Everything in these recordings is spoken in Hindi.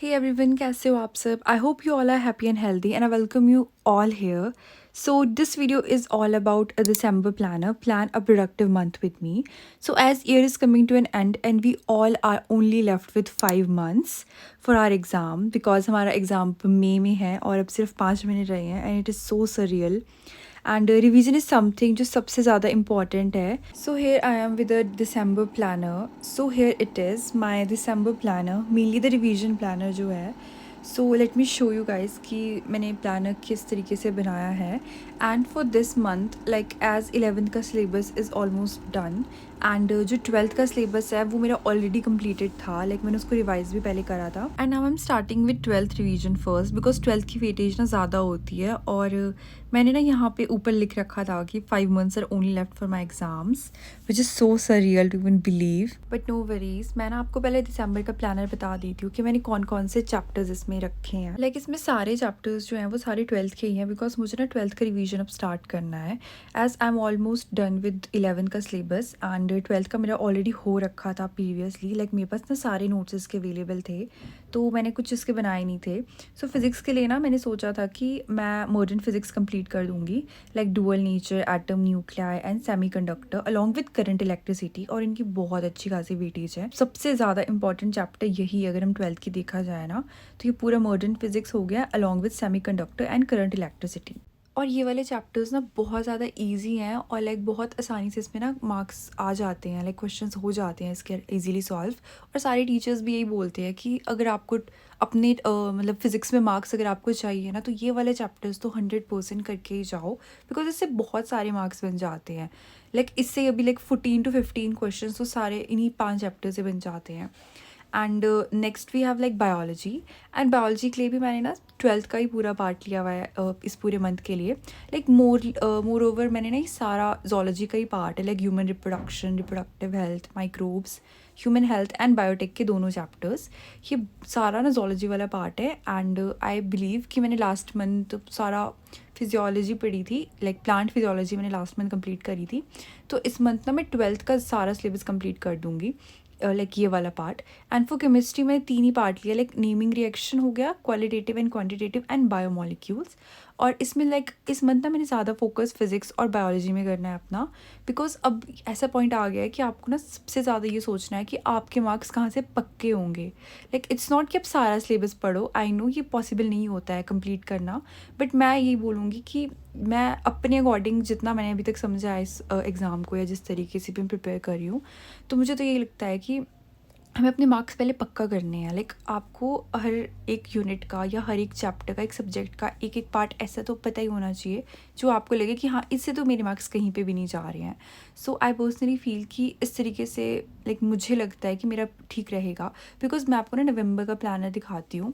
Hey everyone, कैसे हो आप सब? I hope you all are happy and healthy and I welcome you all here. So this video is all about a December planner. Plan a productive month with me. So as year is coming to an end and we all are only left with 5 months for our exam because हमारा exam मई में है और अब सिर्फ 5 महीने रहे हैं and it is so surreal. And revision is something जो सबसे ज़्यादा important है. So here I am with a December planner. So here it is my December planner, mainly the revision planner जो है. So let me show you guys कि मैंने प्लानर किस तरीके से बनाया है. And for this month like as 11th का syllabus is almost done and जो 12th का सिलेबस है वो मेरा ऑलरेडी कंप्लीटेड था. लाइक मैंने उसको रिवाइज भी पहले करा था. And now I am starting with 12th revision first because 12th की वेटेज ना ज़्यादा होती है. और मैंने ना यहाँ पे ऊपर लिख रखा था कि 5 months are only left for my exams which is so surreal to even believe. But no worries, मैं ना आपको पहले दिसंबर का प्लानर बता देती हूँ कि मैंने कौन कौन से चैप्टर्स इसमें रखे हैं. लाइक इसमें सारे चैप्टर्स जो हैं वो सारे 12th के ही हैं बिकॉज मुझे ना 12th का रिवीजन अब स्टार्ट करना है. As I am almost done with 11th का सिलेबस एंड 12th का मेरा ऑलरेडी हो रखा था प्रीवियसली. लाइक मेरे पास ना सारे नोट्स इसके अवेलेबल थे तो मैंने कुछ इसके बनाए नहीं थे. सो फिज़िक्स के लिए ना मैंने सोचा था कि मैं मॉडर्न फिज़िक्स कंप्लीट कर दूँगी like dual nature, atom, nuclei and semiconductor along with current electricity. और इनकी बहुत अच्छी खासी वेटेज है. सबसे ज़्यादा इंपॉर्टेंट चैप्टर यही अगर हम 12th की देखा जाए ना तो ये पूरा मॉडर्न फिज़िक्स हो गया along with semiconductor and current electricity. और ये वाले चैप्टर्स ना बहुत ज़्यादा इजी हैं और लाइक बहुत आसानी से इसमें ना मार्क्स आ जाते हैं. लाइक क्वेश्चंस हो जाते हैं इसके इजीली सॉल्व. और सारे टीचर्स भी यही बोलते हैं कि अगर आपको अपने मतलब फ़िज़िक्स में मार्क्स अगर आपको चाहिए ना तो ये वाले चैप्टर्स तो 100% करके ही जाओ बिकॉज इससे बहुत सारे मार्क्स बन जाते हैं. लाइक इससे अभी लाइक 14 to 15 क्वेश्चन तो सारे इन्हीं 5 चैप्टर से बन जाते हैं. And next we have like biology. And biology के लिए भी मैंने ना 12th का ही पूरा पार्ट लिया हुआ है इस पूरे मंथ के लिए. लाइक मोर ओवर मैंने ना ये सारा जोलॉजी का ही पार्ट है like human reproduction, reproductive health, microbes, human health and biotech के दोनों चैप्टर्स. ये सारा ना जोलॉजी वाला पार्ट है. एंड आई बिलीव कि मैंने लास्ट मंथ सारा फिजियोलॉजी पढ़ी थी लाइक प्लांट फिजियोलॉजी मैंने लास्ट मंथ कंप्लीट करी थी. तो इस मंथ ना मैं 12th का सारा सिलेबस कंप्लीट कर दूँगी लाइक ये वाला पार्ट. एंड फॉर केमिस्ट्री में 3 ही पार्ट लिया लाइक नेमिंग रिएक्शन हो गया, qualitative and quantitative and biomolecules. और इसमें लाइक इस मंथ ना मैंने ज़्यादा फोकस फिजिक्स और बायोलॉजी में करना है अपना बिकॉज अब ऐसा पॉइंट आ गया है कि आपको ना सबसे ज़्यादा ये सोचना है कि आपके मार्क्स कहाँ से पक्के होंगे. लाइक इट्स नॉट कि आप सारा सिलेबस पढ़ो. आई नो ये पॉसिबल नहीं होता है कंप्लीट करना. बट मैं यही बोलूँगी कि मैं अपने अकॉर्डिंग जितना मैंने अभी तक समझा है इस एग्ज़ाम को या जिस तरीके से भी मैं प्रिपेयर कर रही हूँ तो मुझे तो यही लगता है कि हमें अपने मार्क्स पहले पक्का करने हैं. लाइक आपको हर एक यूनिट का या हर एक चैप्टर का, एक सब्जेक्ट का एक एक पार्ट ऐसा तो पता ही होना चाहिए जो आपको लगे कि हाँ इससे तो मेरे मार्क्स कहीं पे भी नहीं जा रहे हैं. सो आई पर्सनली फील कि इस तरीके से लाइक मुझे लगता है कि मेरा ठीक रहेगा बिकॉज मैं आपको ना नवंबर का प्लानर दिखाती हूँ.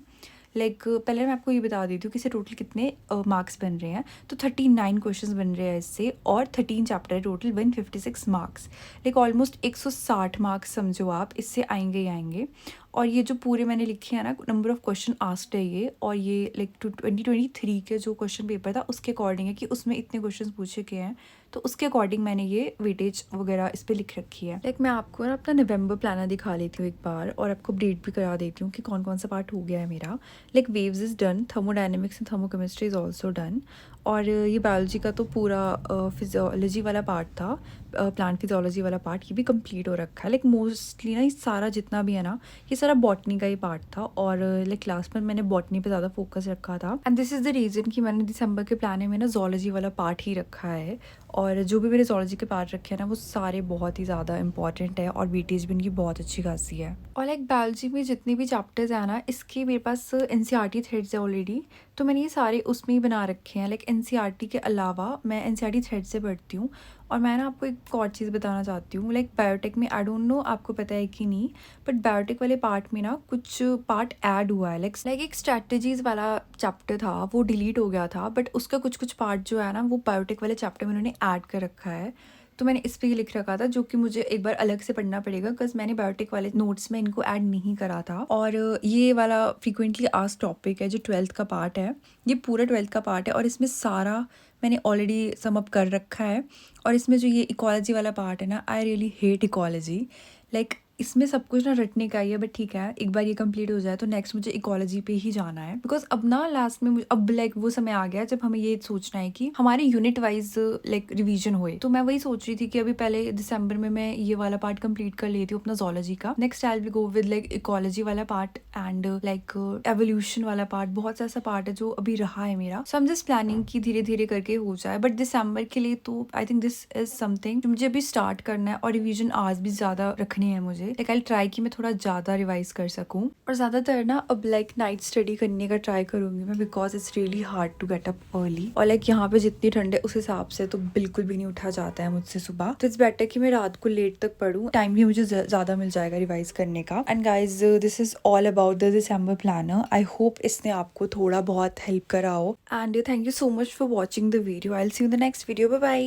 लाइक पहले मैं आपको ये बता देती हूँ कि इससे टोटल कितने मार्क्स बन रहे हैं. तो 39 क्वेश्चंस बन रहे हैं इससे और 13 चैप्टर है, total 156 marks. Like almost 160 marks समझो आप इससे आएंगे ही आएंगे. और ये जो पूरे मैंने लिखे हैं ना नंबर ऑफ़ क्वेश्चन आस्क्ड है ये. और ये लाइक 2023 के जो क्वेश्चन पेपर था उसके अकॉर्डिंग है कि उसमें इतने क्वेश्चन पूछे गए हैं तो उसके अकॉर्डिंग मैंने ये वेटेज वगैरह इस पर लिख रखी है. लाइक मैं आपको ना अपना नवंबर प्लानर दिखा लेती हूँ एक बार और आपको अपडेट भी करा देती हूँ कि कौन कौन सा पार्ट हो गया है मेरा. Like waves is done, thermodynamics and thermochemistry is also done. और ये बायोलॉजी का तो पूरा फिजियोलॉजी वाला पार्ट था, प्लांट फिजियोलॉजी वाला पार्ट ये भी कंप्लीट हो रखा है. लाइक मोस्टली ना ये सारा जितना भी है ना ये सारा बॉटनी का ही पार्ट था. और लाइक क्लास में मैंने बॉटनी पे ज़्यादा फोकस रखा था. And this is the reason कि मैंने दिसंबर के प्लान में ना जोलॉजी वाला पार्ट ही रखा है. और जो भी मेरे जोलॉजी के पार्ट रखे हैं ना वो सारे बहुत ही ज़्यादा इंपॉर्टेंट है और वेटेज भी इनकी बहुत अच्छी खासी है. और लाइक बायोलॉजी में जितने भी चैप्टर्स हैं ना इसके मेरे पास एनसीईआरटी थ्रेड्स है ऑलरेडी. तो मैंने ये सारे उसमें ही बना रखे हैं. लाइक एनसीईआरटी के अलावा मैं एनसीईआरटी थ्रेड से पढ़ती हूँ. और मैं ना आपको एक और चीज़ बताना चाहती हूँ. लाइक बायोटेक में आई डोंट नो आपको पता है कि नहीं बट बायोटेक वाले पार्ट में ना कुछ पार्ट ऐड हुआ है. लाइक एक स्ट्रैटेजीज़ वाला चैप्टर था वो डिलीट हो गया था बट उसका कुछ कुछ पार्ट जो है ना वो बायोटेक वाले चैप्टर में उन्होंने ऐड कर रखा है. तो मैंने इस पे ही लिख रखा था जो कि मुझे एक बार अलग से पढ़ना पड़ेगा बिकॉज मैंने बायोटेक वाले नोट्स में इनको ऐड नहीं करा था. और ये वाला फ्रीक्वेंटली आस्क्ड टॉपिक है जो 12th का पार्ट है. ये पूरा 12th का पार्ट है और इसमें सारा मैंने ऑलरेडी सम अप कर रखा है. और इसमें जो ये इकोलॉजी वाला पार्ट है ना I really hate ecology. Like इसमें सब कुछ ना रटने का ही है, बट ठीक है, एक बार ये कंप्लीट हो जाए तो नेक्स्ट मुझे इकोलॉजी पे ही जाना है, बिकॉज अब ना लास्ट में मुझे अब लाइक वो समय आ गया जब हमें ये सोचना है कि हमारे यूनिट वाइज लाइक रिवीजन होए। तो मैं वही सोच रही थी कि अभी पहले दिसंबर में मैं ये वाला पार्ट कंप्लीट कर लेती हूँ अपना जोलॉजी का। Next I will go with like ecology वाला पार्ट एंड लाइक एवोल्यूशन वाला पार्ट। बहुत सा ऐसा पार्ट है जो अभी रहा है मेरा, सो आई एम जस्ट प्लानिंग कि धीरे धीरे करके हो जाए। बट दिसंबर के लिए तो I think this is something जो मुझे अभी स्टार्ट करना है, और रिवीजन आज भी ज्यादा रखनी है मुझे। लाइक आई ट्राई कि मैं थोड़ा ज्यादा रिवाइज कर सकूं, और ज्यादातर ना अब लाइक नाइट स्टडी करने का ट्राई करूंगी मैं, because it's really hard to get up early. और लाइक यहाँ पे जितनी ठंड है उस हिसाब से तो बिल्कुल भी नहीं उठा जाता है मुझसे सुबह, तो इट्स बेटर कि मैं रात को लेट तक पढूं, टाइम भी मुझे ज्यादा मिल जाएगा रिवाइज करने का। And guys this is all about the December planner. I hope इसने आपको थोड़ा बहुत हेल्प करा हो, and thank you so much for watching the video. I will see you in the next video. Bye bye.